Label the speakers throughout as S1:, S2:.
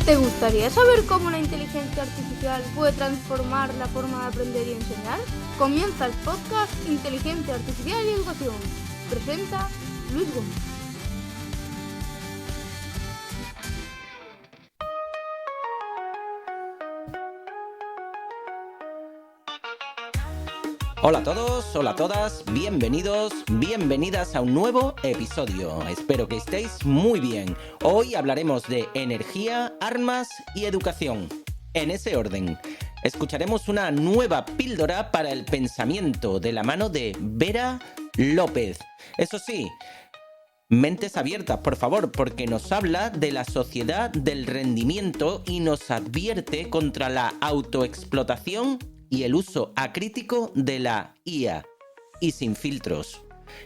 S1: ¿Te gustaría saber cómo la inteligencia artificial puede transformar la forma de aprender y enseñar? Comienza el podcast Inteligencia Artificial y Educación. Presenta Luis Gómez.
S2: Hola a todos, hola a todas, bienvenidos, bienvenidas a un nuevo episodio. Espero que estéis muy bien. Hoy hablaremos de energía, armas y educación. En ese orden, escucharemos una nueva píldora para el pensamiento de la mano de Vera López. Eso sí, mentes abiertas, por favor, porque nos habla de la sociedad del rendimiento y nos advierte contra la autoexplotación y el uso acrítico de la IA, y sin filtros.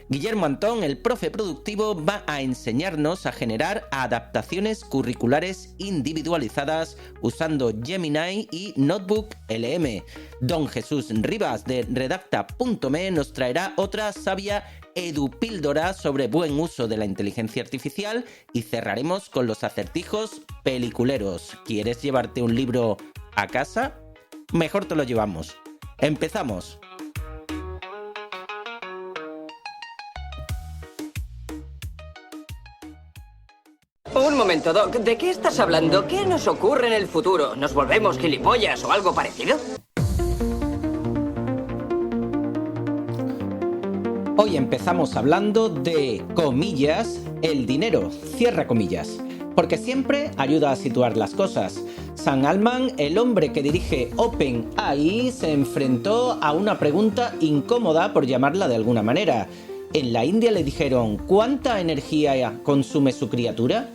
S2: Guillermo Antón, el profe productivo, va a enseñarnos a generar adaptaciones curriculares individualizadas usando Gemini y Notebook LM. Don Jesús Rivas de Redacta.me nos traerá otra sabia edupíldora sobre buen uso de la inteligencia artificial y cerraremos con los acertijos peliculeros. ¿Quieres llevarte un libro a casa? Mejor te lo llevamos. ¡Empezamos!
S3: Un momento, Doc. ¿De qué estás hablando? ¿Qué nos ocurre en el futuro? ¿Nos volvemos gilipollas o algo parecido?
S2: Hoy empezamos hablando de, comillas, el dinero, cierra comillas, porque siempre ayuda a situar las cosas. Sam Altman, el hombre que dirige OpenAI, se enfrentó a una pregunta incómoda, por llamarla de alguna manera. En la India le dijeron, ¿cuánta energía consume su criatura?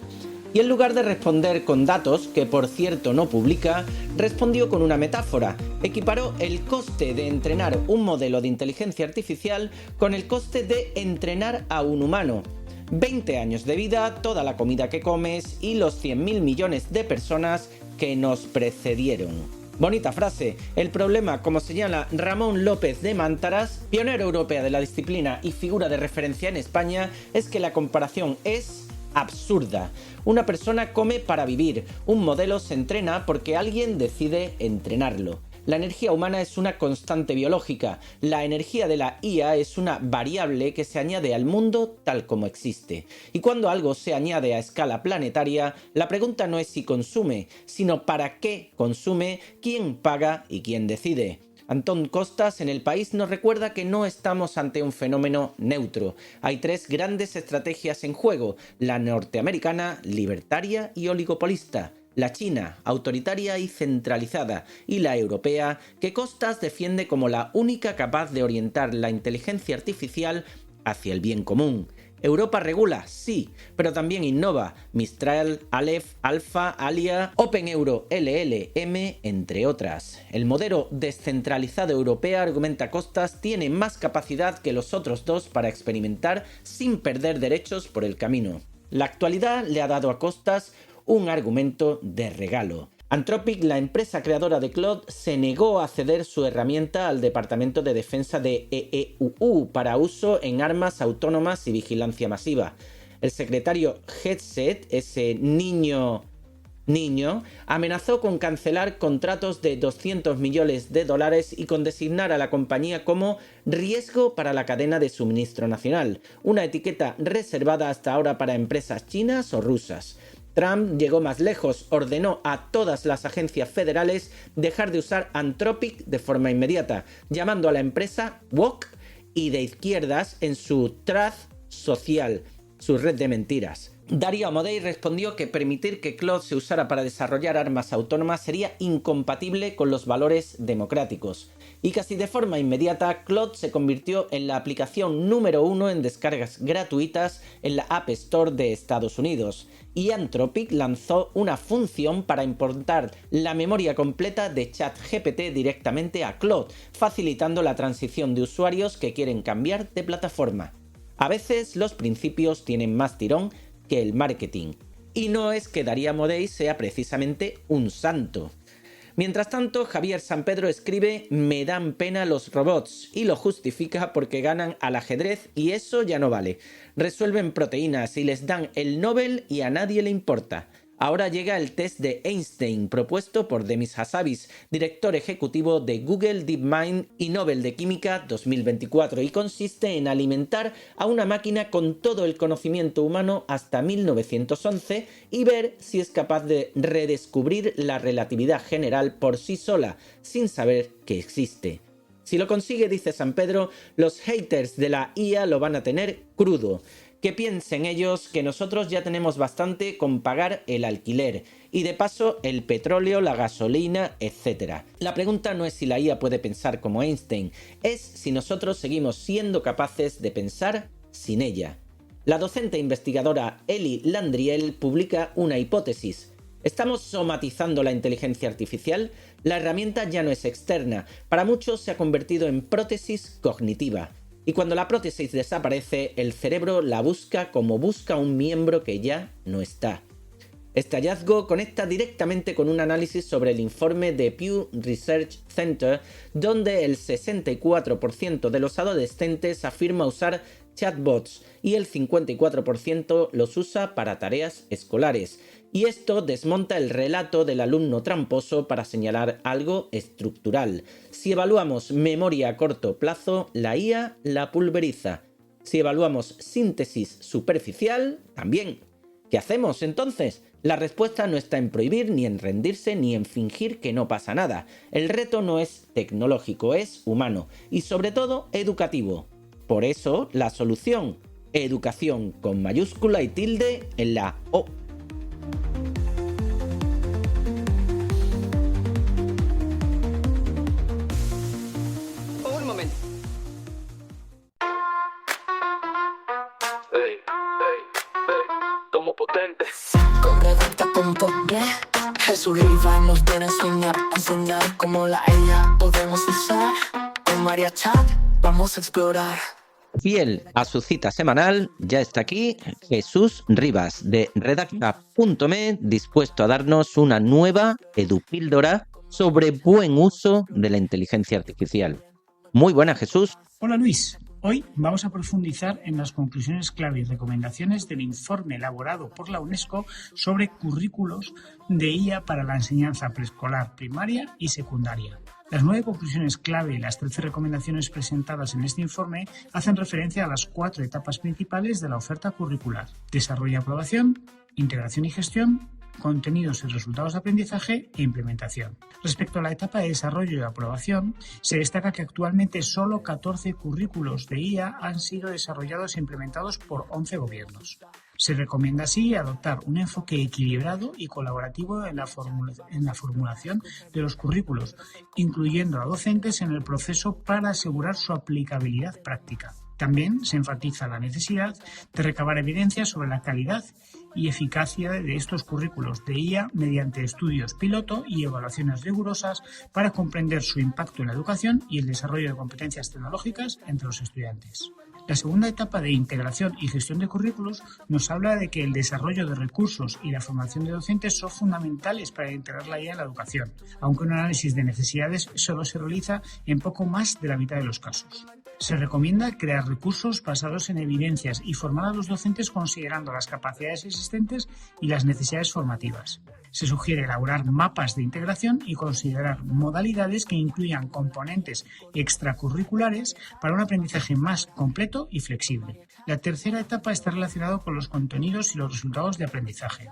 S2: Y en lugar de responder con datos, que por cierto no publica, respondió con una metáfora. Equiparó el coste de entrenar un modelo de inteligencia artificial con el coste de entrenar a un humano. 20 años de vida, toda la comida que comes y los 100.000 millones de personas que nos precedieron. Bonita frase. El problema, como señala Ramón López de Mántaras, pionero europeo de la disciplina y figura de referencia en España, es que la comparación es absurda. Una persona come para vivir, un modelo se entrena porque alguien decide entrenarlo. La energía humana es una constante biológica, la energía de la IA es una variable que se añade al mundo tal como existe. Y cuando algo se añade a escala planetaria, la pregunta no es si consume, sino para qué consume, quién paga y quién decide. Antón Costas en El País nos recuerda que no estamos ante un fenómeno neutro. Hay tres grandes estrategias en juego: la norteamericana, libertaria y oligopolista; la china, autoritaria y centralizada; y la europea, que Costas defiende como la única capaz de orientar la inteligencia artificial hacia el bien común. Europa regula, sí, pero también innova. Mistral, Aleph, Alpha, Alia, OpenEuro, LLM, entre otras. El modelo descentralizado europeo, argumenta Costas, tiene más capacidad que los otros dos para experimentar sin perder derechos por el camino. La actualidad le ha dado a Costas un argumento de regalo. Anthropic, la empresa creadora de Claude, se negó a ceder su herramienta al Departamento de Defensa de EEUU para uso en armas autónomas y vigilancia masiva. El secretario Hegseth, ese niño, amenazó con cancelar contratos de $200 millones y con designar a la compañía como riesgo para la cadena de suministro nacional, una etiqueta reservada hasta ahora para empresas chinas o rusas. Trump llegó más lejos, ordenó a todas las agencias federales dejar de usar Anthropic de forma inmediata, llamando a la empresa woke y de izquierdas en su Truth Social, su red de mentiras. Darío Amodei respondió que permitir que Claude se usara para desarrollar armas autónomas sería incompatible con los valores democráticos. Y casi de forma inmediata, Claude se convirtió en la aplicación número 1 en descargas gratuitas en la App Store de Estados Unidos. Y Anthropic lanzó una función para importar la memoria completa de ChatGPT directamente a Claude, facilitando la transición de usuarios que quieren cambiar de plataforma. A veces los principios tienen más tirón que el marketing. Y no es que Darío Amodei sea precisamente un santo. Mientras tanto, Javier Sampedro escribe «Me dan pena los robots» y lo justifica porque ganan al ajedrez y eso ya no vale. Resuelven proteínas y les dan el Nobel y a nadie le importa. Ahora llega el test de Einstein, propuesto por Demis Hassabis, director ejecutivo de Google DeepMind y Nobel de Química 2024, y consiste en alimentar a una máquina con todo el conocimiento humano hasta 1911 y ver si es capaz de redescubrir la relatividad general por sí sola, sin saber que existe. Si lo consigue, dice San Pedro, los haters de la IA lo van a tener crudo. Que piensen ellos que nosotros ya tenemos bastante con pagar el alquiler y de paso el petróleo, la gasolina, etc. La pregunta no es si la IA puede pensar como Einstein, es si nosotros seguimos siendo capaces de pensar sin ella. La docente investigadora Eli Landriel publica una hipótesis. ¿Estamos somatizando la inteligencia artificial? La herramienta ya no es externa, para muchos se ha convertido en prótesis cognitiva. Y cuando la prótesis desaparece, el cerebro la busca como busca un miembro que ya no está. Este hallazgo conecta directamente con un análisis sobre el informe de Pew Research Center, donde el 64% de los adolescentes afirma usar chatbots y el 54% los usa para tareas escolares. Y esto desmonta el relato del alumno tramposo para señalar algo estructural. Si evaluamos memoria a corto plazo, la IA la pulveriza. Si evaluamos síntesis superficial, también. ¿Qué hacemos entonces? La respuesta no está en prohibir, ni en rendirse, ni en fingir que no pasa nada. El reto no es tecnológico, es humano y sobre todo educativo. Por eso, la solución, educación con mayúscula y tilde en la O.
S3: Un momento.
S4: Tomo potente.
S5: Corredor.net Jesús Riva nos viene a enseñar cómo la IA podemos usar. Con María Chat vamos a explorar.
S2: Fiel a su cita semanal, ya está aquí Jesús Rivas de Redacta.me, dispuesto a darnos una nueva edupíldora sobre buen uso de la inteligencia artificial. Muy buena, Jesús.
S6: Hola Luis, hoy vamos a profundizar en las conclusiones clave y recomendaciones del informe elaborado por la UNESCO sobre currículos de IA para la enseñanza preescolar, primaria y secundaria. Las 9 conclusiones clave y las 13 recomendaciones presentadas en este informe hacen referencia a las 4 etapas principales de la oferta curricular: desarrollo y aprobación, integración y gestión, contenidos y resultados de aprendizaje e implementación. Respecto a la etapa de desarrollo y aprobación, se destaca que actualmente solo 14 currículos de IA han sido desarrollados e implementados por 11 gobiernos. Se recomienda así adoptar un enfoque equilibrado y colaborativo en la formulación de los currículos, incluyendo a docentes en el proceso para asegurar su aplicabilidad práctica. También se enfatiza la necesidad de recabar evidencia sobre la calidad y eficacia de estos currículos de IA mediante estudios piloto y evaluaciones rigurosas para comprender su impacto en la educación y el desarrollo de competencias tecnológicas entre los estudiantes. La segunda etapa de integración y gestión de currículos nos habla de que el desarrollo de recursos y la formación de docentes son fundamentales para integrar la IA en la educación, aunque un análisis de necesidades solo se realiza en poco más de la mitad de los casos. Se recomienda crear recursos basados en evidencias y formar a los docentes considerando las capacidades existentes y las necesidades formativas. Se sugiere elaborar mapas de integración y considerar modalidades que incluyan componentes extracurriculares para un aprendizaje más completo y flexible. La tercera etapa está relacionada con los contenidos y los resultados de aprendizaje.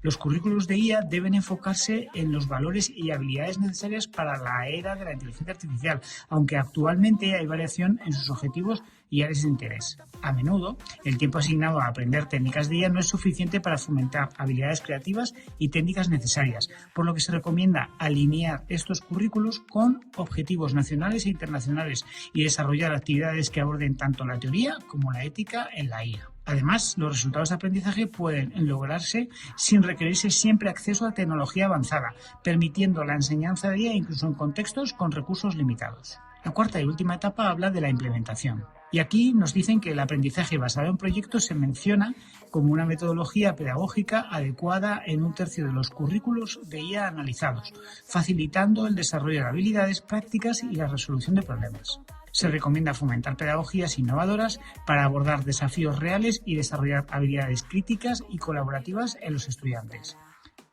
S6: Los currículos de IA deben enfocarse en los valores y habilidades necesarias para la era de la inteligencia artificial, aunque actualmente hay variación en sus objetivos y áreas de interés. A menudo, el tiempo asignado a aprender técnicas de IA no es suficiente para fomentar habilidades creativas y técnicas necesarias, por lo que se recomienda alinear estos currículos con objetivos nacionales e internacionales y desarrollar actividades que aborden tanto la teoría como la ética en la IA. Además, los resultados de aprendizaje pueden lograrse sin requerirse siempre acceso a tecnología avanzada, permitiendo la enseñanza de IA incluso en contextos con recursos limitados. La cuarta y última etapa habla de la implementación. Y aquí nos dicen que el aprendizaje basado en proyectos se menciona como una metodología pedagógica adecuada en 1/3 de los currículos de IA analizados, facilitando el desarrollo de habilidades prácticas y la resolución de problemas. Se recomienda fomentar pedagogías innovadoras para abordar desafíos reales y desarrollar habilidades críticas y colaborativas en los estudiantes.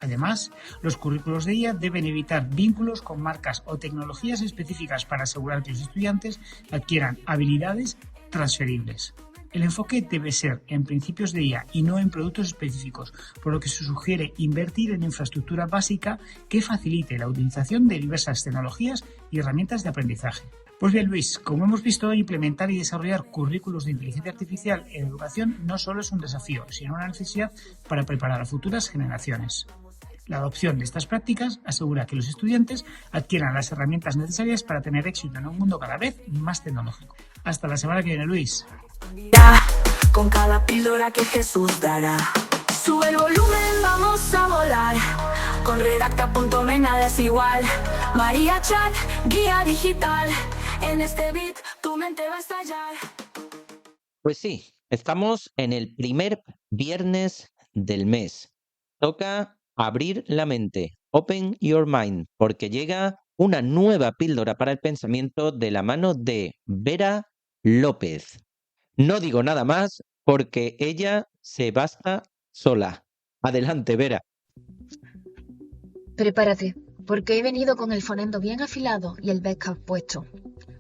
S6: Además, los currículos de IA deben evitar vínculos con marcas o tecnologías específicas para asegurar que los estudiantes adquieran habilidades transferibles. El enfoque debe ser en principios de IA y no en productos específicos, por lo que se sugiere invertir en infraestructura básica que facilite la utilización de diversas tecnologías y herramientas de aprendizaje. Pues bien, Luis, como hemos visto, implementar y desarrollar currículos de inteligencia artificial en educación no solo es un desafío, sino una necesidad para preparar a futuras generaciones. La adopción de estas prácticas asegura que los estudiantes adquieran las herramientas necesarias para tener éxito en un mundo cada vez más tecnológico. Hasta la semana que viene, Luis.
S5: Con cada píldora que Jesús dará. Sube el volumen, vamos a volar. Con redacta.me nada es igual. María Chat, guía digital. En este beat tu mente va a estallar.
S2: Pues sí, estamos en el primer viernes del mes. Toca abrir la mente, open your mind, porque llega una nueva píldora para el pensamiento de la mano de Vera López. No digo nada más porque ella se basta sola. Adelante, Vera.
S4: Prepárate, porque he venido con el fonendo bien afilado y el backup puesto.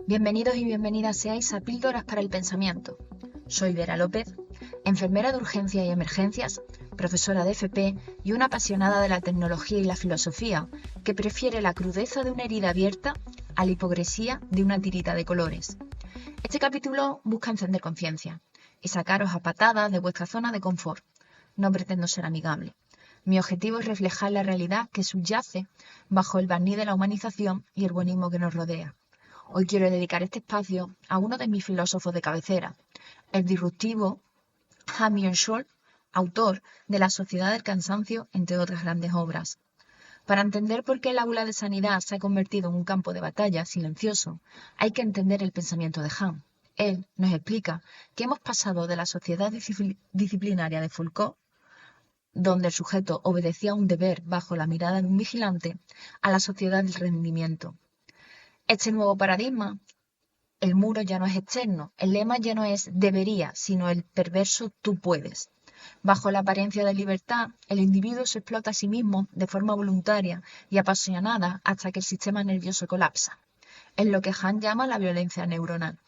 S4: Bienvenidos y bienvenidas seáis a Píldoras para el Pensamiento. Soy Vera López, enfermera de urgencias y emergencias, profesora de FP y una apasionada de la tecnología y la filosofía que prefiere la crudeza de una herida abierta a la hipocresía de una tirita de colores. Este capítulo busca encender conciencia y sacaros a patadas de vuestra zona de confort. No pretendo ser amigable. Mi objetivo es reflejar la realidad que subyace bajo el barniz de la humanización y el buenismo que nos rodea. Hoy quiero dedicar este espacio a uno de mis filósofos de cabecera, el disruptivo Han Scholl, autor de La Sociedad del Cansancio, entre otras grandes obras. Para entender por qué el aula de sanidad se ha convertido en un campo de batalla silencioso, hay que entender el pensamiento de Han. Él nos explica que hemos pasado de la sociedad disciplinaria de Foucault, donde el sujeto obedecía a un deber bajo la mirada de un vigilante, a la sociedad del rendimiento. Este nuevo paradigma, el muro ya no es externo, el lema ya no es debería, sino el perverso tú puedes. Bajo la apariencia de libertad, el individuo se explota a sí mismo de forma voluntaria y apasionada hasta que el sistema nervioso colapsa. Es lo que Han llama la violencia neuronal.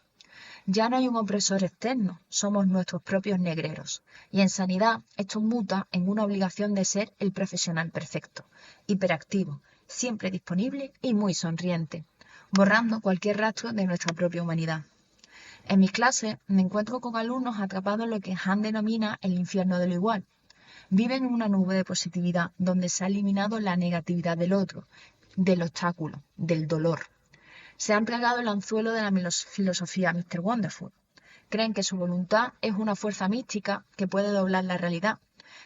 S4: Ya no hay un opresor externo, somos nuestros propios negreros. Y en sanidad, esto muta en una obligación de ser el profesional perfecto, hiperactivo, siempre disponible y muy sonriente, borrando cualquier rastro de nuestra propia humanidad. En mis clases me encuentro con alumnos atrapados en lo que Han denomina el infierno de lo igual. Viven en una nube de positividad donde se ha eliminado la negatividad del otro, del obstáculo, del dolor. Se han tragado el anzuelo de la filosofía Mr. Wonderful. Creen que su voluntad es una fuerza mística que puede doblar la realidad,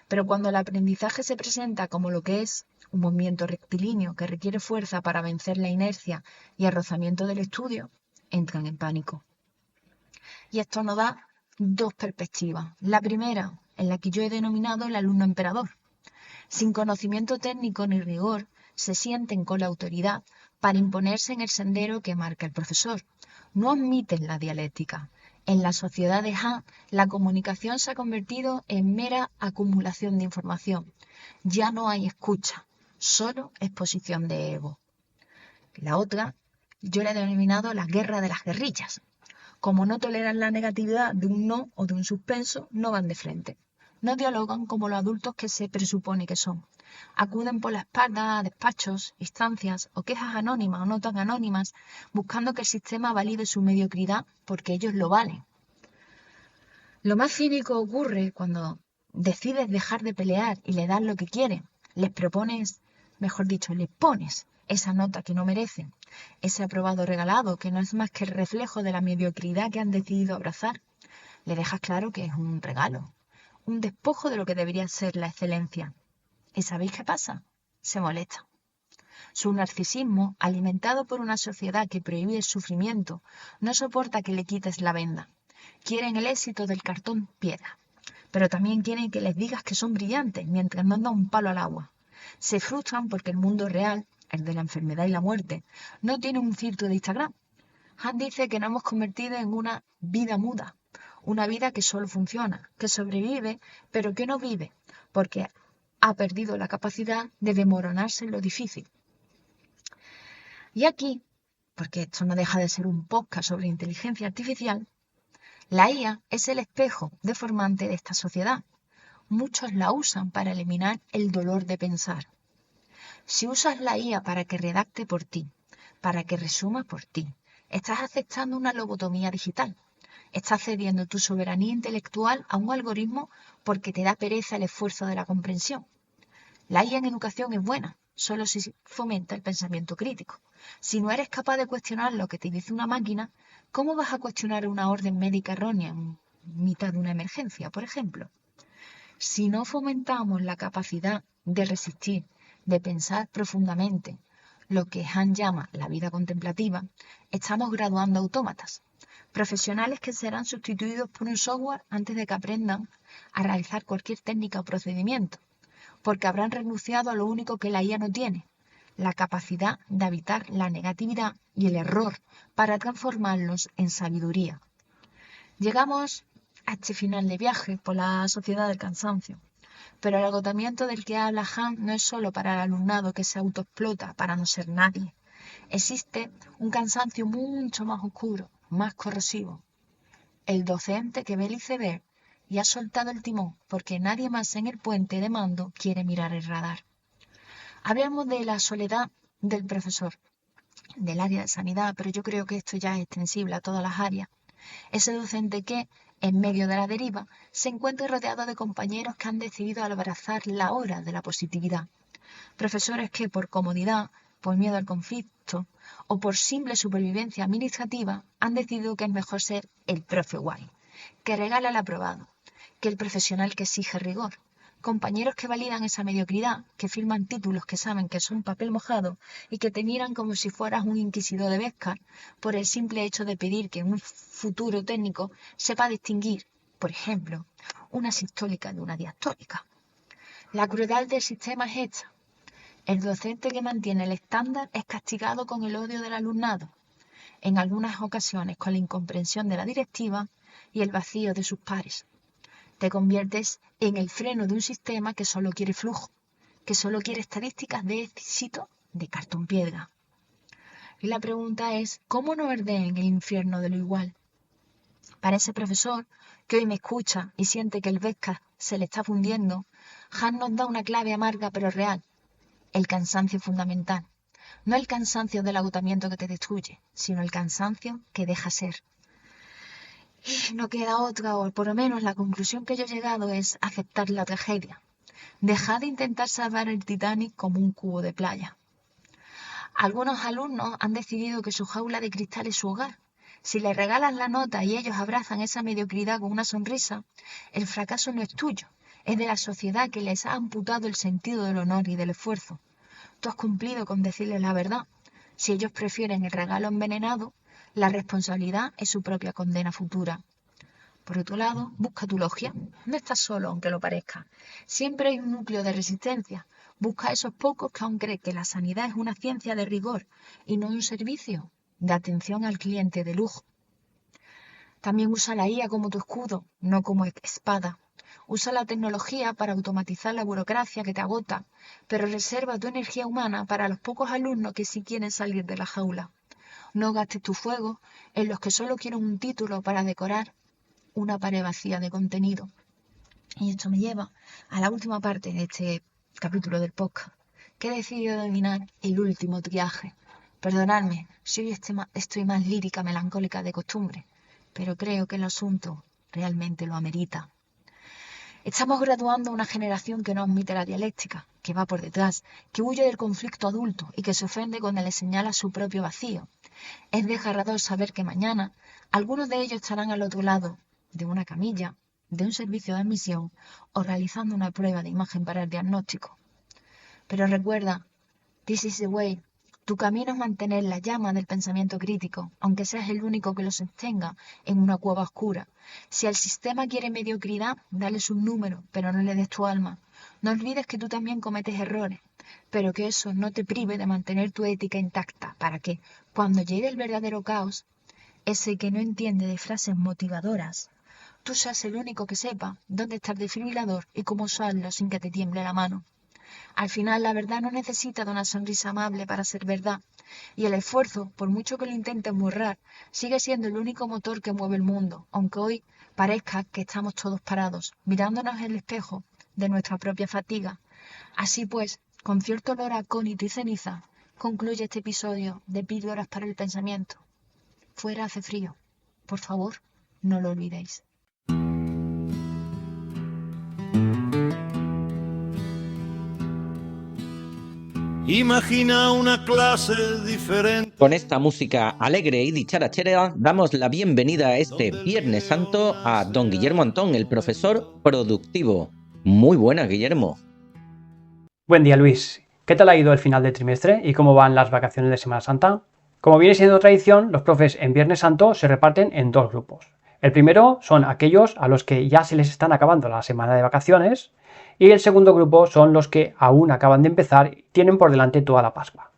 S4: pero cuando el aprendizaje se presenta como lo que es, un movimiento rectilíneo que requiere fuerza para vencer la inercia y el rozamiento del estudio, entran en pánico. Y esto nos da dos perspectivas. La primera, en la que yo he denominado el alumno emperador. Sin conocimiento técnico ni rigor, se sienten con la autoridad para imponerse en el sendero que marca el profesor. No admiten la dialéctica. En la sociedad de Han, la comunicación se ha convertido en mera acumulación de información. Ya no hay escucha, solo exposición de ego. La otra, yo la he denominado la guerra de las guerrillas. Como no toleran la negatividad de un no o de un suspenso, no van de frente. No dialogan como los adultos que se presupone que son. Acuden por la espalda a despachos, instancias o quejas anónimas o no tan anónimas, buscando que el sistema valide su mediocridad porque ellos lo valen. Lo más cínico ocurre cuando decides dejar de pelear y le das lo que quieren. Les propones, mejor dicho, les pones esa nota que no merecen, ese aprobado regalado que no es más que el reflejo de la mediocridad que han decidido abrazar. Le dejas claro que es un regalo, un despojo de lo que debería ser la excelencia. ¿Y sabéis qué pasa? Se molesta. Su narcisismo, alimentado por una sociedad que prohíbe el sufrimiento, no soporta que le quites la venda. Quieren el éxito del cartón piedra, pero también quieren que les digas que son brillantes mientras no dan un palo al agua. Se frustran porque el mundo real, el de la enfermedad y la muerte, no tiene un filtro de Instagram. Han dice que nos hemos convertido en una vida muda, una vida que solo funciona, que sobrevive, pero que no vive, porque ha perdido la capacidad de desmoronarse en lo difícil. Y aquí, porque esto no deja de ser un podcast sobre inteligencia artificial, la IA es el espejo deformante de esta sociedad. Muchos la usan para eliminar el dolor de pensar. Si usas la IA para que redacte por ti, para que resuma por ti, estás aceptando una lobotomía digital. Estás cediendo tu soberanía intelectual a un algoritmo porque te da pereza el esfuerzo de la comprensión. La IA en educación es buena, solo si fomenta el pensamiento crítico. Si no eres capaz de cuestionar lo que te dice una máquina, ¿cómo vas a cuestionar una orden médica errónea en mitad de una emergencia, por ejemplo? Si no fomentamos la capacidad de resistir, de pensar profundamente, lo que Han llama la vida contemplativa, estamos graduando autómatas, profesionales que serán sustituidos por un software antes de que aprendan a realizar cualquier técnica o procedimiento, porque habrán renunciado a lo único que la IA no tiene, la capacidad de habitar la negatividad y el error para transformarlos en sabiduría. Llegamos a este final de viaje por la sociedad del cansancio, pero el agotamiento del que habla Han no es solo para el alumnado que se autoexplota para no ser nadie. Existe un cansancio mucho más oscuro, más corrosivo. El docente que ve el iceberg y ha soltado el timón porque nadie más en el puente de mando quiere mirar el radar. Hablemos de la soledad del profesor, del área de sanidad, pero yo creo que esto ya es extensible a todas las áreas. Ese docente que, en medio de la deriva, se encuentra rodeado de compañeros que han decidido abrazar la hora de la positividad. Profesores que, por comodidad, por miedo al conflicto o por simple supervivencia administrativa, han decidido que es mejor ser el profe guay, que regala el aprobado, que el profesional que exige rigor. Compañeros que validan esa mediocridad, que firman títulos que saben que son papel mojado y que te miran como si fueras un inquisidor de Beskar por el simple hecho de pedir que un futuro técnico sepa distinguir, por ejemplo, una sistólica de una diastólica. La crueldad del sistema es esta. El docente que mantiene el estándar es castigado con el odio del alumnado, en algunas ocasiones con la incomprensión de la directiva y el vacío de sus pares. Te conviertes en el freno de un sistema que solo quiere flujo, que solo quiere estadísticas de éxito de cartón piedra. Y la pregunta es, ¿cómo no arder en el infierno de lo igual? Para ese profesor que hoy me escucha y siente que el Beskar se le está fundiendo, Han nos da una clave amarga pero real, el cansancio fundamental. No el cansancio del agotamiento que te destruye, sino el cansancio que deja ser. Y no queda otra, o por lo menos la conclusión que yo he llegado es aceptar la tragedia. Dejad de intentar salvar el Titanic como un cubo de playa. Algunos alumnos han decidido que su jaula de cristal es su hogar. Si les regalas la nota y ellos abrazan esa mediocridad con una sonrisa, el fracaso no es tuyo, es de la sociedad que les ha amputado el sentido del honor y del esfuerzo. Tú has cumplido con decirles la verdad. Si ellos prefieren el regalo envenenado, la responsabilidad es su propia condena futura. Por otro lado, busca tu logia. No estás solo, aunque lo parezca. Siempre hay un núcleo de resistencia. Busca a esos pocos que aún creen que la sanidad es una ciencia de rigor y no un servicio de atención al cliente de lujo. También usa la IA como tu escudo, no como espada. Usa la tecnología para automatizar la burocracia que te agota, pero reserva tu energía humana para los pocos alumnos que sí quieren salir de la jaula. No gastes tu fuego en los que solo quieren un título para decorar una pared vacía de contenido. Y esto me lleva a la última parte de este capítulo del podcast, que he decidido denominar el último triaje. Perdonadme si hoy estoy más lírica, melancólica de costumbre, pero creo que el asunto realmente lo amerita. Estamos graduando a una generación que no admite la dialéctica, que va por detrás, que huye del conflicto adulto y que se ofende cuando le señala su propio vacío. Es desgarrador saber que mañana algunos de ellos estarán al otro lado de una camilla, de un servicio de admisión o realizando una prueba de imagen para el diagnóstico. Pero recuerda, this is the way. Tu camino es mantener la llama del pensamiento crítico, aunque seas el único que lo sostenga en una cueva oscura. Si el sistema quiere mediocridad, dale un número, pero no le des tu alma. No olvides que tú también cometes errores, pero que eso no te prive de mantener tu ética intacta, para que, cuando llegue el verdadero caos, ese que no entiende de frases motivadoras, tú seas el único que sepa dónde está el desfibrilador y cómo usarlo sin que te tiemble la mano. Al final, la verdad no necesita de una sonrisa amable para ser verdad. Y el esfuerzo, por mucho que lo intenten borrar, sigue siendo el único motor que mueve el mundo, aunque hoy parezca que estamos todos parados, mirándonos en el espejo de nuestra propia fatiga. Así pues, con cierto olor a acónito y ceniza, concluye este episodio de Píldoras para el Pensamiento. Fuera hace frío. Por favor, no lo olvidéis.
S7: Imagina una clase diferente.
S2: Con esta música alegre y dicharachera damos la bienvenida a este Viernes Santo a don Guillermo Antón, el profesor productivo. Muy buenas, Guillermo.
S8: Buen día, Luis. ¿Qué tal ha ido el final de trimestre y cómo van las vacaciones de Semana Santa? Como viene siendo tradición, los profes en Viernes Santo se reparten en dos grupos. El primero son aquellos a los que ya se les están acabando la semana de vacaciones y el segundo grupo son los que aún acaban de empezar y tienen por delante toda la Pascua.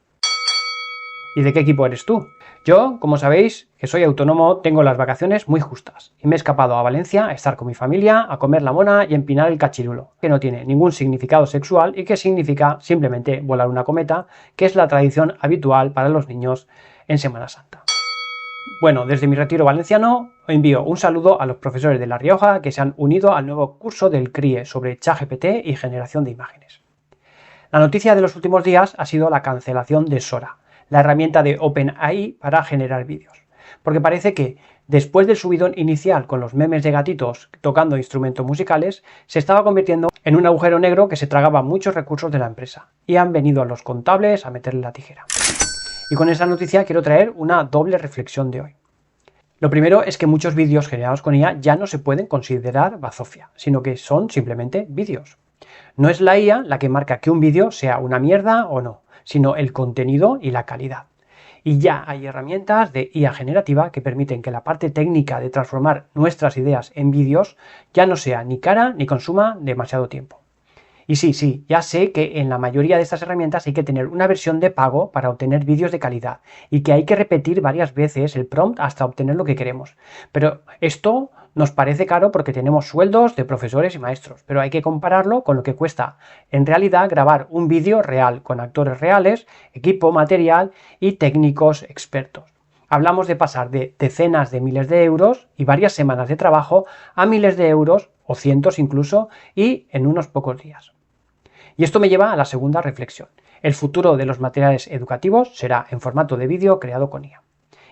S8: ¿Y de qué equipo eres tú? Yo, como sabéis, que soy autónomo, tengo las vacaciones muy justas y me he escapado a Valencia a estar con mi familia, a comer la mona y a empinar el cachirulo, que no tiene ningún significado sexual y que significa simplemente volar una cometa, que es la tradición habitual para los niños en Semana Santa. Bueno, desde mi retiro valenciano envío un saludo a los profesores de La Rioja que se han unido al nuevo curso del CRIE sobre ChatGPT y generación de imágenes. La noticia de los últimos días ha sido la cancelación de Sora, la herramienta de OpenAI para generar vídeos, porque parece que después del subidón inicial con los memes de gatitos tocando instrumentos musicales, se estaba convirtiendo en un agujero negro que se tragaba muchos recursos de la empresa y han venido a los contables a meterle la tijera. Y con esta noticia quiero traer una doble reflexión de hoy. Lo primero es que muchos vídeos generados con IA ya no se pueden considerar bazofia, sino que son simplemente vídeos. No es la IA la que marca que un vídeo sea una mierda o no, sino el contenido y la calidad. Y ya hay herramientas de IA generativa que permiten que la parte técnica de transformar nuestras ideas en vídeos ya no sea ni cara ni consuma demasiado tiempo. Y sí, ya sé que en la mayoría de estas herramientas hay que tener una versión de pago para obtener vídeos de calidad y que hay que repetir varias veces el prompt hasta obtener lo que queremos. Pero esto nos parece caro porque tenemos sueldos de profesores y maestros, pero hay que compararlo con lo que cuesta en realidad grabar un vídeo real con actores reales, equipo, material y técnicos expertos. Hablamos de pasar de decenas de miles de euros y varias semanas de trabajo a miles de euros o cientos incluso y en unos pocos días. Y esto me lleva a la segunda reflexión. El futuro de los materiales educativos será en formato de vídeo creado con IA.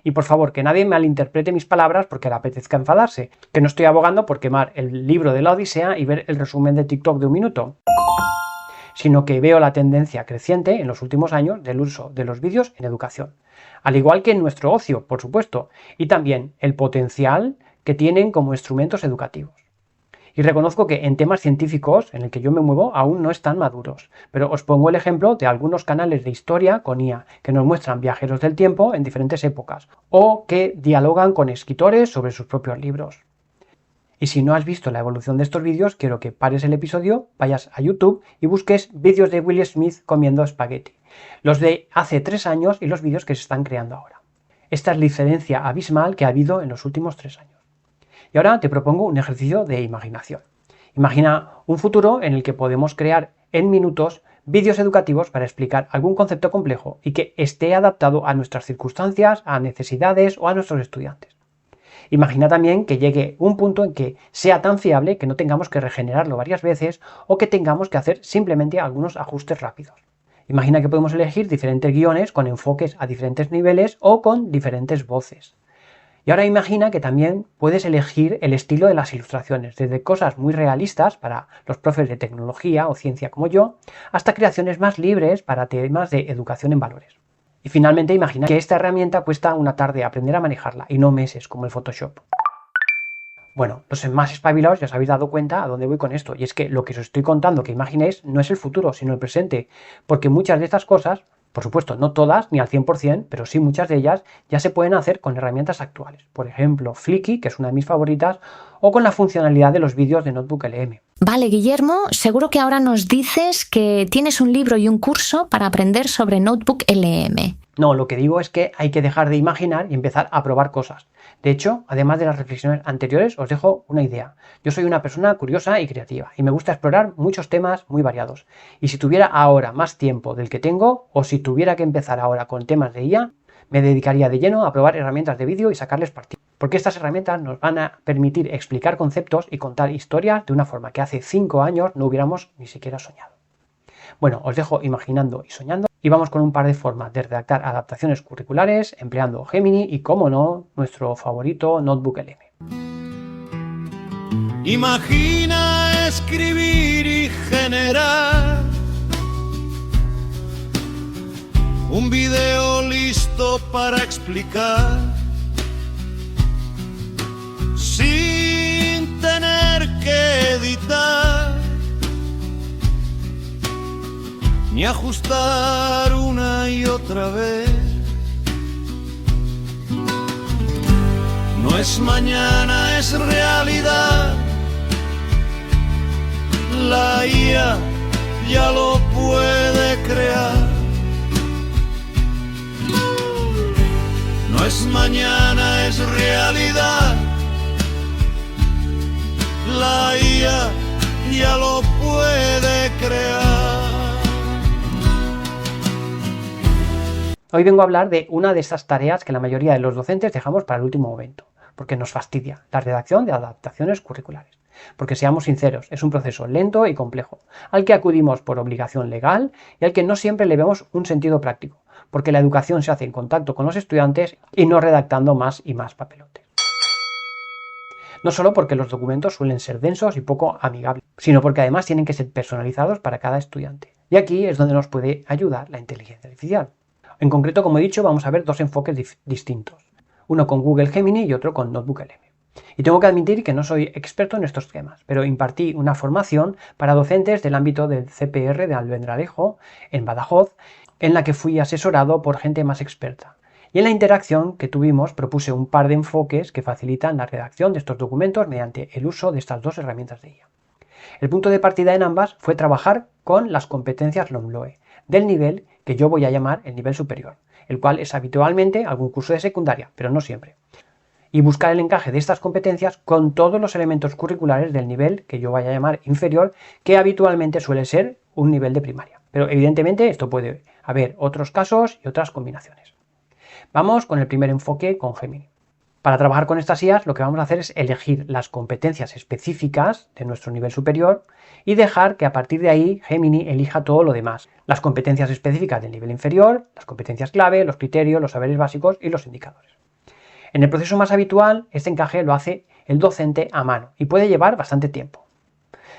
S8: Y por favor, que nadie malinterprete mis palabras porque le apetezca enfadarse, que no estoy abogando por quemar el libro de la Odisea y ver el resumen de TikTok de un minuto, sino que veo la tendencia creciente en los últimos años del uso de los vídeos en educación, al igual que en nuestro ocio, por supuesto, y también el potencial que tienen como instrumentos educativos. Y reconozco que en temas científicos en el que yo me muevo aún no están maduros, pero os pongo el ejemplo de algunos canales de historia con IA que nos muestran viajeros del tiempo en diferentes épocas o que dialogan con escritores sobre sus propios libros. Y si no has visto la evolución de estos vídeos, quiero que pares el episodio, vayas a YouTube y busques vídeos de Will Smith comiendo espagueti, los de hace 3 años y los vídeos que se están creando ahora. Esta es la diferencia abismal que ha habido en los últimos 3 años. Y ahora te propongo un ejercicio de imaginación. Imagina un futuro en el que podemos crear en minutos vídeos educativos para explicar algún concepto complejo y que esté adaptado a nuestras circunstancias, a necesidades o a nuestros estudiantes. Imagina también que llegue un punto en que sea tan fiable que no tengamos que regenerarlo varias veces o que tengamos que hacer simplemente algunos ajustes rápidos. Imagina que podemos elegir diferentes guiones con enfoques a diferentes niveles o con diferentes voces. Y ahora imagina que también puedes elegir el estilo de las ilustraciones, desde cosas muy realistas para los profes de tecnología o ciencia como yo, hasta creaciones más libres para temas de educación en valores. Y finalmente imagina que esta herramienta cuesta una tarde aprender a manejarla y no meses como el Photoshop. Bueno, los más espabilados ya os habéis dado cuenta a dónde voy con esto, y es que lo que os estoy contando que imaginéis no es el futuro, sino el presente, porque muchas de estas cosas, por supuesto, no todas ni al 100%, pero sí muchas de ellas ya se pueden hacer con herramientas actuales. Por ejemplo, Flickr, que es una de mis favoritas, o con la funcionalidad de los vídeos de Notebook LM.
S9: Vale, Guillermo, seguro que ahora nos dices que tienes un libro y un curso para aprender sobre Notebook LM.
S8: No, lo que digo es que hay que dejar de imaginar y empezar a probar cosas. De hecho, además de las reflexiones anteriores, os dejo una idea. Yo soy una persona curiosa y creativa y me gusta explorar muchos temas muy variados. Y si tuviera ahora más tiempo del que tengo, o si tuviera que empezar ahora con temas de IA, me dedicaría de lleno a probar herramientas de vídeo y sacarles partido. Porque estas herramientas nos van a permitir explicar conceptos y contar historias de una forma que hace 5 años no hubiéramos ni siquiera soñado. Bueno, os dejo imaginando y soñando y vamos con un par de formas de redactar adaptaciones curriculares empleando Gemini y, como no, nuestro favorito NotebookLM.
S7: Imagina escribir y generar un video listo para explicar sin tener que editar ni ajustar una y otra vez. No es mañana, es realidad. La IA ya lo puede crear. No es mañana, es realidad. La IA ya lo puede crear.
S8: Hoy vengo a hablar de una de esas tareas que la mayoría de los docentes dejamos para el último momento, porque nos fastidia, la redacción de adaptaciones curriculares. Porque seamos sinceros, es un proceso lento y complejo, al que acudimos por obligación legal y al que no siempre le vemos un sentido práctico, porque la educación se hace en contacto con los estudiantes y no redactando más y más papelotes. No solo porque los documentos suelen ser densos y poco amigables, sino porque además tienen que ser personalizados para cada estudiante. Y aquí es donde nos puede ayudar la inteligencia artificial. En concreto, como he dicho, vamos a ver dos enfoques distintos. Uno con Google Gemini y otro con NotebookLM. Y tengo que admitir que no soy experto en estos temas, pero impartí una formación para docentes del ámbito del CPR de Almendralejo, en Badajoz, en la que fui asesorado por gente más experta. Y en la interacción que tuvimos propuse un par de enfoques que facilitan la redacción de estos documentos mediante el uso de estas dos herramientas de IA. El punto de partida en ambas fue trabajar con las competencias LOMLOE, del nivel que yo voy a llamar el nivel superior, el cual es habitualmente algún curso de secundaria, pero no siempre. Y buscar el encaje de estas competencias con todos los elementos curriculares del nivel que yo vaya a llamar inferior, que habitualmente suele ser un nivel de primaria. Pero evidentemente esto puede haber otros casos y otras combinaciones. Vamos con el primer enfoque con Gemini. Para trabajar con estas IAs lo que vamos a hacer es elegir las competencias específicas de nuestro nivel superior y dejar que a partir de ahí Gemini elija todo lo demás. Las competencias específicas del nivel inferior, las competencias clave, los criterios, los saberes básicos y los indicadores. En el proceso más habitual, este encaje lo hace el docente a mano y puede llevar bastante tiempo.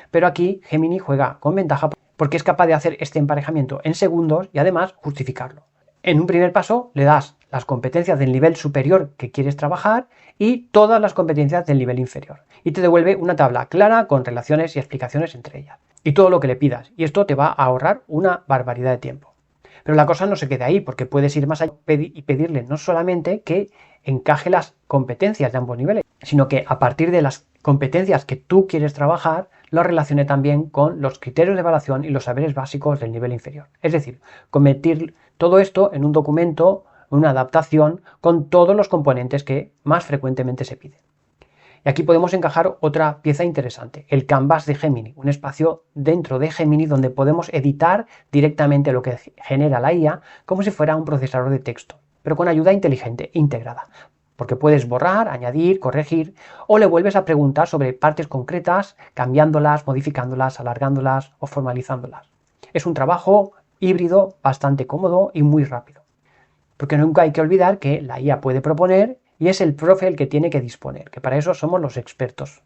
S8: Pero aquí Gemini juega con ventaja porque es capaz de hacer este emparejamiento en segundos y además justificarlo. En un primer paso le das las competencias del nivel superior que quieres trabajar y todas las competencias del nivel inferior. Y te devuelve una tabla clara con relaciones y explicaciones entre ellas. Y todo lo que le pidas. Y esto te va a ahorrar una barbaridad de tiempo. Pero la cosa no se queda ahí, porque puedes ir más allá y pedirle no solamente que encaje las competencias de ambos niveles, sino que a partir de las competencias que tú quieres trabajar, lo relacione también con los criterios de evaluación y los saberes básicos del nivel inferior. Es decir, convertir todo esto en un documento, una adaptación con todos los componentes que más frecuentemente se piden. Y aquí podemos encajar otra pieza interesante, el Canvas de Gemini, un espacio dentro de Gemini donde podemos editar directamente lo que genera la IA como si fuera un procesador de texto, pero con ayuda inteligente integrada, porque puedes borrar, añadir, corregir o le vuelves a preguntar sobre partes concretas, cambiándolas, modificándolas, alargándolas o formalizándolas. Es un trabajo híbrido bastante cómodo y muy rápido, porque nunca hay que olvidar que la IA puede proponer y es el profe el que tiene que disponer, que para eso somos los expertos.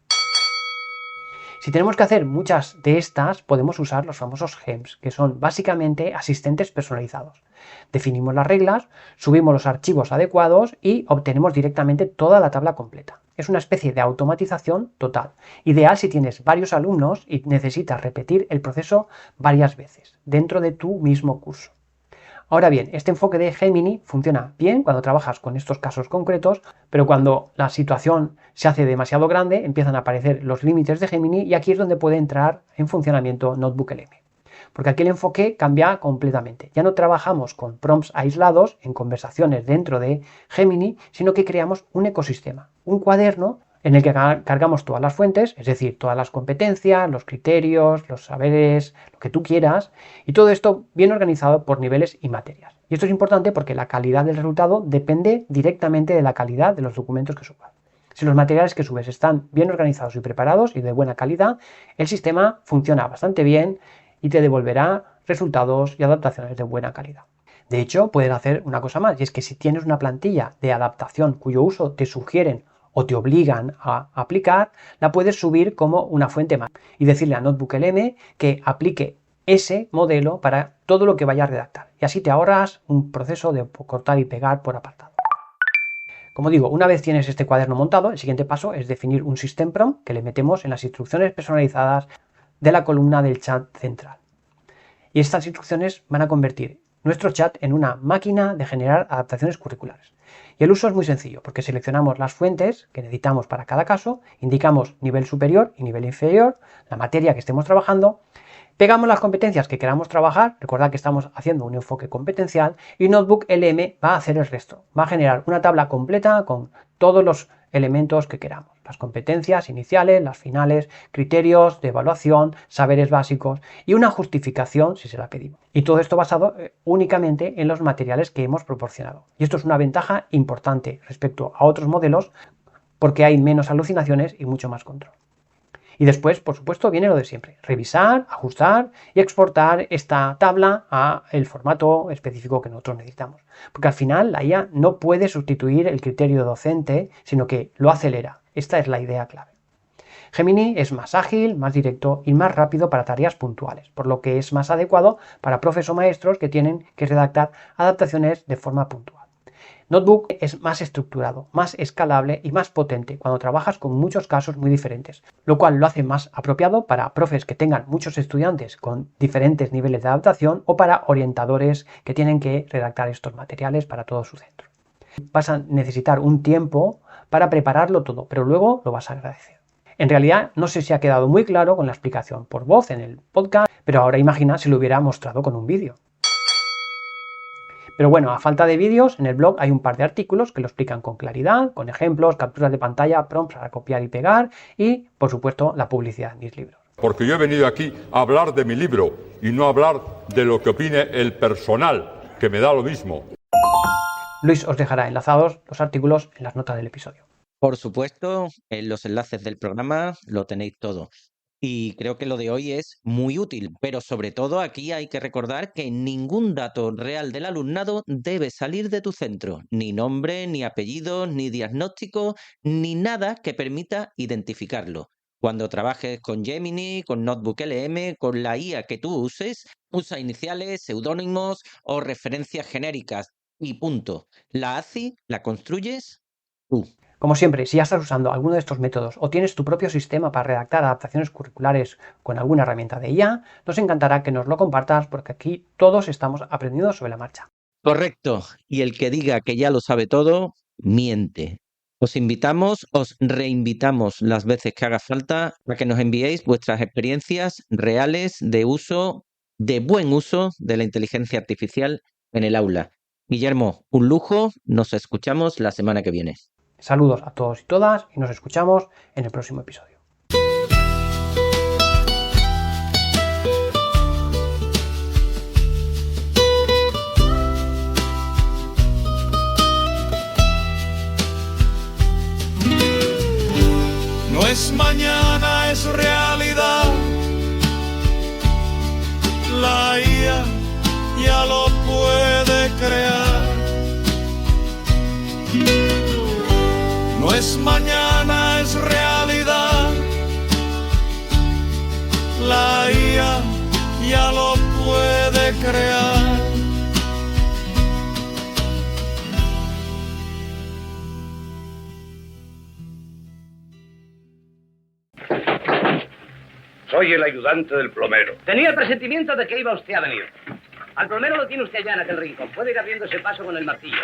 S8: Si tenemos que hacer muchas de estas, podemos usar los famosos GEMS, que son básicamente asistentes personalizados. Definimos las reglas, subimos los archivos adecuados y obtenemos directamente toda la tabla completa. Es una especie de automatización total, ideal si tienes varios alumnos y necesitas repetir el proceso varias veces dentro de tu mismo curso. Ahora bien, este enfoque de Gemini funciona bien cuando trabajas con estos casos concretos, pero cuando la situación se hace demasiado grande, empiezan a aparecer los límites de Gemini y aquí es donde puede entrar en funcionamiento NotebookLM. porque aquí el enfoque cambia completamente. Ya no trabajamos con prompts aislados en conversaciones dentro de Gemini, sino que creamos un ecosistema, un cuaderno en el que cargamos todas las fuentes, es decir, todas las competencias, los criterios, los saberes, lo que tú quieras, y todo esto bien organizado por niveles y materias. Y esto es importante porque la calidad del resultado depende directamente de la calidad de los documentos que subas. Si los materiales que subes están bien organizados y preparados y de buena calidad, el sistema funciona bastante bien y te devolverá resultados y adaptaciones de buena calidad. De hecho, puedes hacer una cosa más, y es que si tienes una plantilla de adaptación cuyo uso te sugieren o te obligan a aplicar, la puedes subir como una fuente más y decirle a NotebookLM que aplique ese modelo para todo lo que vaya a redactar. Y así te ahorras un proceso de cortar y pegar por apartado. Como digo, una vez tienes este cuaderno montado, el siguiente paso es definir un system prompt que le metemos en las instrucciones personalizadas de la columna del chat central. Y estas instrucciones van a convertir nuestro chat en una máquina de generar adaptaciones curriculares. Y el uso es muy sencillo, porque seleccionamos las fuentes que necesitamos para cada caso, indicamos nivel superior y nivel inferior, la materia que estemos trabajando, pegamos las competencias que queramos trabajar, recordad que estamos haciendo un enfoque competencial, y NotebookLM va a hacer el resto, va a generar una tabla completa con todos los elementos que queramos, las competencias iniciales, las finales, criterios de evaluación, saberes básicos y una justificación si se la pedimos. Y todo esto basado únicamente en los materiales que hemos proporcionado. Y esto es una ventaja importante respecto a otros modelos porque hay menos alucinaciones y mucho más control. Y después, por supuesto, viene lo de siempre. Revisar, ajustar y exportar esta tabla a el formato específico que nosotros necesitamos. Porque al final la IA no puede sustituir el criterio docente, sino que lo acelera. Esta es la idea clave. Gemini es más ágil, más directo y más rápido para tareas puntuales, por lo que es más adecuado para profes o maestros que tienen que redactar adaptaciones de forma puntual. Notebook es más estructurado, más escalable y más potente cuando trabajas con muchos casos muy diferentes, lo cual lo hace más apropiado para profes que tengan muchos estudiantes con diferentes niveles de adaptación o para orientadores que tienen que redactar estos materiales para todo su centro. Vas a necesitar un tiempo para prepararlo todo, pero luego lo vas a agradecer. En realidad, no sé si ha quedado muy claro con la explicación por voz en el podcast, pero ahora imagina si lo hubiera mostrado con un vídeo. Pero bueno, a falta de vídeos, en el blog hay un par de artículos que lo explican con claridad, con ejemplos, capturas de pantalla, prompts para copiar y pegar y, por supuesto, la publicidad en mis libros.
S10: Porque yo he venido aquí a hablar de mi libro y no a hablar de lo que opine el personal, que me da lo mismo.
S8: Luis os dejará enlazados los artículos en las notas del episodio.
S2: Por supuesto, en los enlaces del programa lo tenéis todo. Y creo que lo de hoy es muy útil, pero sobre todo aquí hay que recordar que ningún dato real del alumnado debe salir de tu centro. Ni nombre, ni apellido, ni diagnóstico, ni nada que permita identificarlo. Cuando trabajes con Gemini, con NotebookLM, con la IA que tú uses, usa iniciales, seudónimos o referencias genéricas y punto. La ACI la construyes tú.
S8: Como siempre, si ya estás usando alguno de estos métodos o tienes tu propio sistema para redactar adaptaciones curriculares con alguna herramienta de IA, nos encantará que nos lo compartas porque aquí todos estamos aprendiendo sobre la marcha.
S2: Correcto. Y el que diga que ya lo sabe todo, miente. Os invitamos, os reinvitamos las veces que haga falta a que nos enviéis vuestras experiencias reales de uso, de buen uso de la inteligencia artificial en el aula. Guillermo, un lujo. Nos escuchamos la semana que viene.
S8: Saludos a todos y todas y nos escuchamos en el próximo episodio.
S7: No es mañana, es realidad. La IA ya lo puede crear. No es mañana, es realidad. La IA ya lo puede crear.
S11: Soy el ayudante del plomero.
S12: Tenía el presentimiento de que iba usted a venir. Al plomero lo tiene usted allá en aquel rincón. Puede ir abriendo ese paso con el martillo.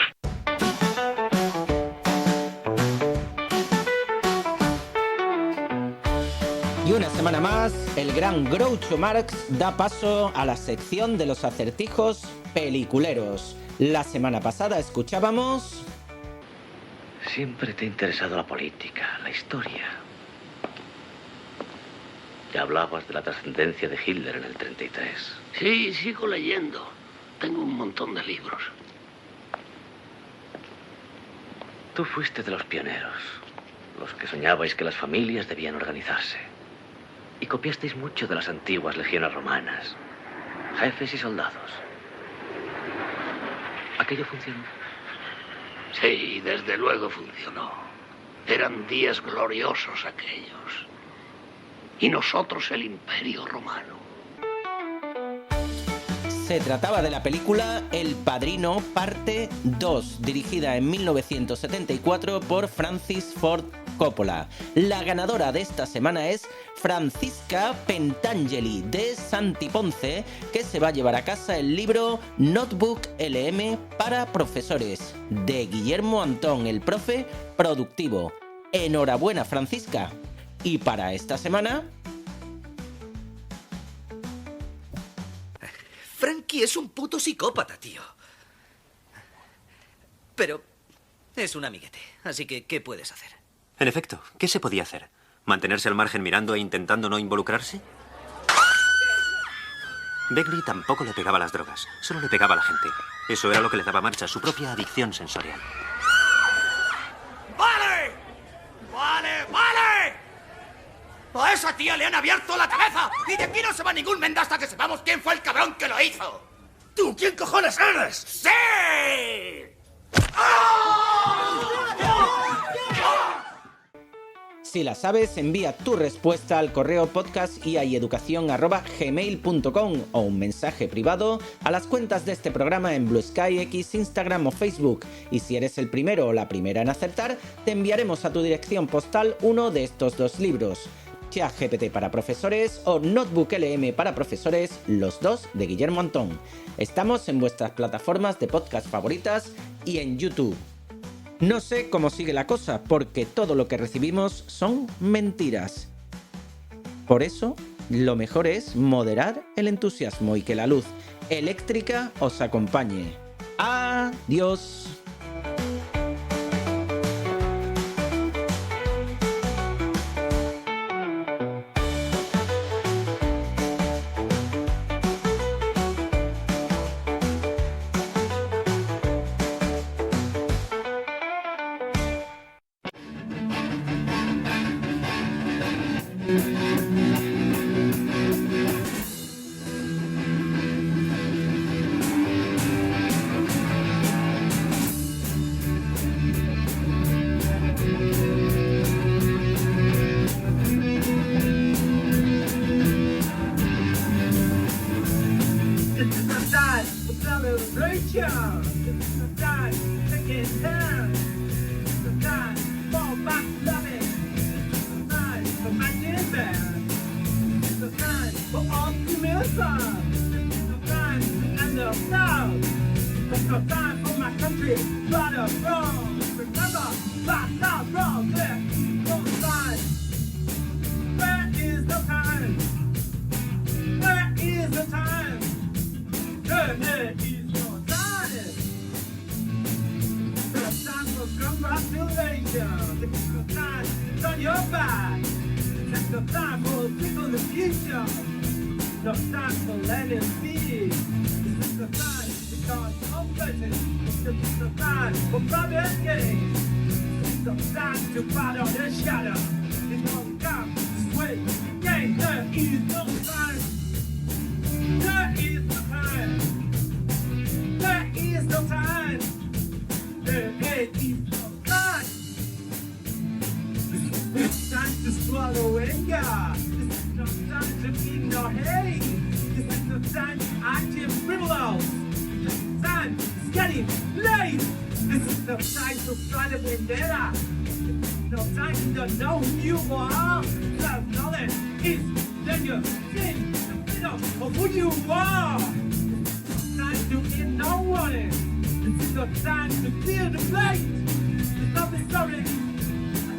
S2: Y una semana más, el gran Groucho Marx da paso a la sección de los acertijos peliculeros. La semana pasada escuchábamos...
S13: Siempre te ha interesado la política, la historia. Ya hablabas de la trascendencia de Hitler en el 33.
S14: Sí, sigo leyendo. Tengo un montón de libros.
S13: Tú fuiste de los pioneros, los que soñabais que las familias debían organizarse. Y copiasteis mucho de las antiguas legiones romanas, jefes y soldados. ¿Aquello funcionó?
S14: Sí, desde luego funcionó. Eran días gloriosos aquellos. Y nosotros el Imperio Romano.
S2: Se trataba de la película El Padrino Parte 2, dirigida en 1974 por Francis Ford Coppola. La ganadora de esta semana es Francisca Pentangeli de Santi Ponce, que se va a llevar a casa el libro Notebook LM para profesores, de Guillermo Antón, el profe productivo. Enhorabuena, Francisca. Y para esta semana...
S15: Frankie es un puto psicópata, tío. Pero es un amiguete, así que ¿qué puedes hacer?
S16: En efecto, ¿qué se podía hacer? ¿Mantenerse al margen mirando e intentando no involucrarse? Begley tampoco le pegaba las drogas, solo le pegaba a la gente. Eso era lo que le daba marcha, su propia adicción sensorial.
S17: ¡Vale! ¡Vale, vale! ¡A esa tía le han abierto la cabeza! ¡Y de aquí no se va ningún menda hasta que sepamos quién fue el cabrón que lo hizo! ¿Tú quién cojones eres? ¡Sí!
S2: Si la sabes, envía tu respuesta al correo podcastiayeducacion@gmail.com o un mensaje privado a las cuentas de este programa en Blue Sky, X, Instagram o Facebook. Y si eres el primero o la primera en acertar, te enviaremos a tu dirección postal uno de estos dos libros: ChatGPT para profesores o Notebook LM para profesores, los dos de Guillermo Antón. Estamos en vuestras plataformas de podcast favoritas y en YouTube. No sé cómo sigue la cosa, porque todo lo que recibimos son mentiras. Por eso, lo mejor es moderar el entusiasmo y que la luz eléctrica os acompañe. ¡Adiós!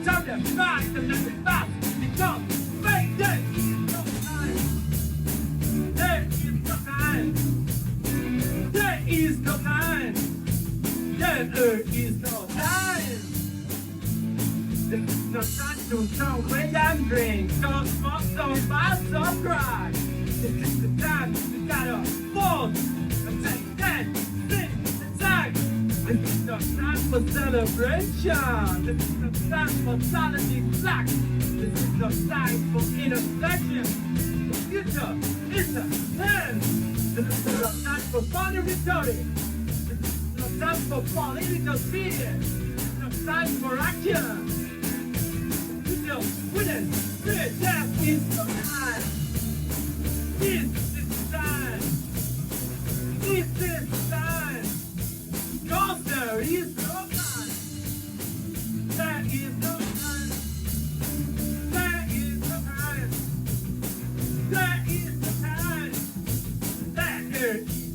S17: Time to fight and let it back. It's not fake.
S7: There is no time. There is no time. There is no time to smoke and drink. Don't smoke, don't buy, don't cry. This is the time you gotta fall and take that thing inside. This is no time for celebration. This is no time for solidity black. This is no time for intersection. The future is the hand. This is no time for funny rhetoric. This is no time for political fear. No time for action. Witness, spirit, death is no time. This is time. This is time. Cause there is no time. There is no time. There is no time. There is no time. There is